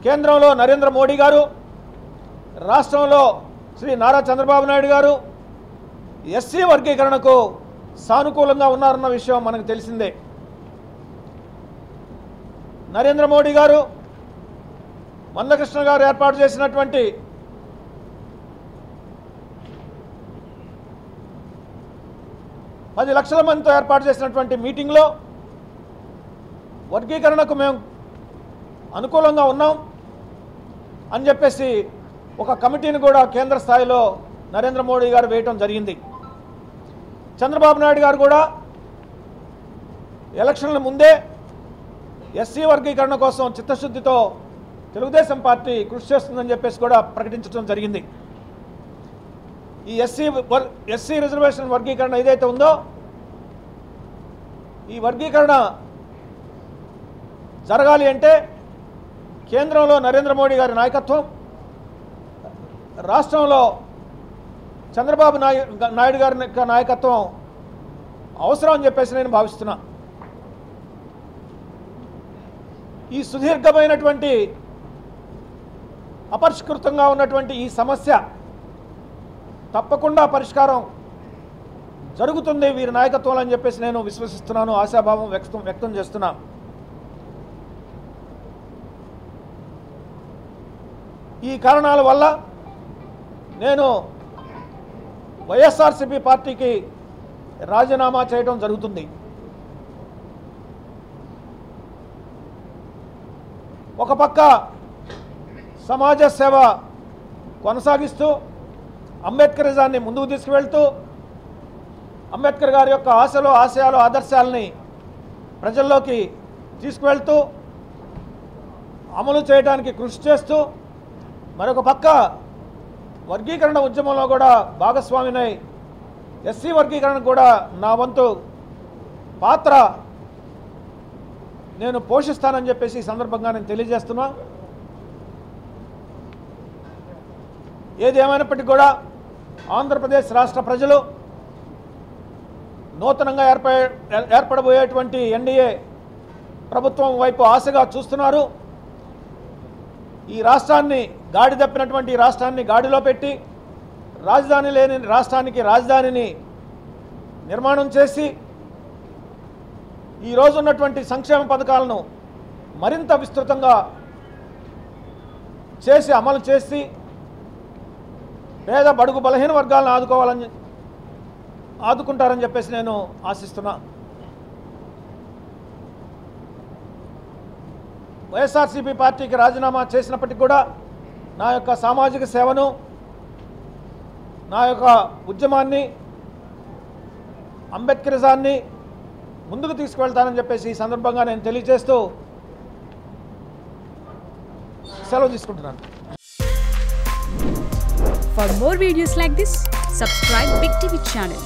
కేంద్రంలో నరేంద్ర మోడీ గారు, రాష్ట్రంలో శ్రీ నారా చంద్రబాబు నాయుడు గారు ఎస్సీ వర్గీకరణకు సానుకూలంగా ఉన్నారన్న విషయం మనకు తెలిసిందే. నరేంద్ర మోడీ గారు, మందకృష్ణ గారు ఏర్పాటు చేసినటువంటి 10 లక్షల మందితో ఏర్పాటు చేసినటువంటి మీటింగ్లో వర్గీకరణకు మేము అనుకూలంగా ఉన్నాం అని చెప్పేసి ఒక కమిటీని కూడా కేంద్ర స్థాయిలో నరేంద్ర మోడీ గారు వేయటం జరిగింది. చంద్రబాబు నాయుడు గారు కూడా ఎలక్షన్ల ముందే ఎస్సీ వర్గీకరణ కోసం చిత్తశుద్ధితో తెలుగుదేశం పార్టీ కృషి చేస్తుందని చెప్పేసి కూడా ప్రకటించడం జరిగింది. ఈ ఎస్సీ రిజర్వేషన్ వర్గీకరణ ఏదైతే ఉందో ఈ వర్గీకరణ జరగాలి అంటే కేంద్రంలో నరేంద్ర మోడీ గారి నాయకత్వం, రాష్ట్రంలో చంద్రబాబు నాయుడు గారి నాయకత్వం అవసరం అని చెప్పేసి నేను భావిస్తున్నా. ఈ సుదీర్ఘమైనటువంటి అపరిష్కృతంగా ఉన్నటువంటి ఈ సమస్య తప్పకుండా పరిష్కారం జరుగుతుంది వీరి నాయకత్వంలో అని చెప్పేసి నేను విశ్వసిస్తున్నాను, ఆశాభావం వ్యక్తం చేస్తున్నా. ఈ కారణాల వల్ల నేను వైఎస్ఆర్సీపీ పార్టీకి రాజీనామా చేయడం జరుగుతుంది. ఒక పక్క సమాజ సేవ కొనసాగిస్తూ అంబేద్కరిజాన్ని ముందుకు తీసుకువెళ్తూ అంబేద్కర్ గారి యొక్క ఆశలు, ఆశయాలు, ఆదర్శాలని ప్రజల్లోకి తీసుకువెళ్తూ అమలు చేయడానికి కృషి చేస్తూ, మరొక పక్క వర్గీకరణ ఉద్యమంలో కూడా భాగస్వామినై ఎస్సీ వర్గీకరణ కూడా నా వంతు పాత్ర నేను పోషిస్తానని చెప్పేసి ఈ సందర్భంగా నేను తెలియజేస్తున్నా. ఏది ఏమైనప్పటికీ కూడా ఆంధ్రప్రదేశ్ రాష్ట్ర ప్రజలు నూతనంగా ఏర్పడబోయేటువంటి ఎన్డీఏ ప్రభుత్వం వైపు ఆశగా చూస్తున్నారు. ఈ రాష్ట్రాన్ని గాడి తప్పినటువంటి ఈ రాష్ట్రాన్ని గాడిలో పెట్టి రాజధాని లేని రాష్ట్రానికి రాజధానిని నిర్మాణం చేసి ఈరోజు ఉన్నటువంటి సంక్షేమ పథకాలను మరింత విస్తృతంగా చేసి అమలు చేసి పేద బడుగు బలహీన వర్గాలను ఆదుకుంటారని చెప్పేసి నేను ఆశిస్తున్నా. వైఎస్ఆర్సీపీ పార్టీకి రాజీనామా చేసినప్పటికీ కూడా నా యొక్క సామాజిక సేవను, నా యొక్క ఉద్యమాన్ని, అంబేద్కరిజాన్ని ముందుకు తీసుకువెళ్తానని చెప్పేసి ఈ సందర్భంగా నేను తెలియజేస్తూ సెలవు తీసుకుంటున్నాను. For more videos like this, subscribe Big TV channel.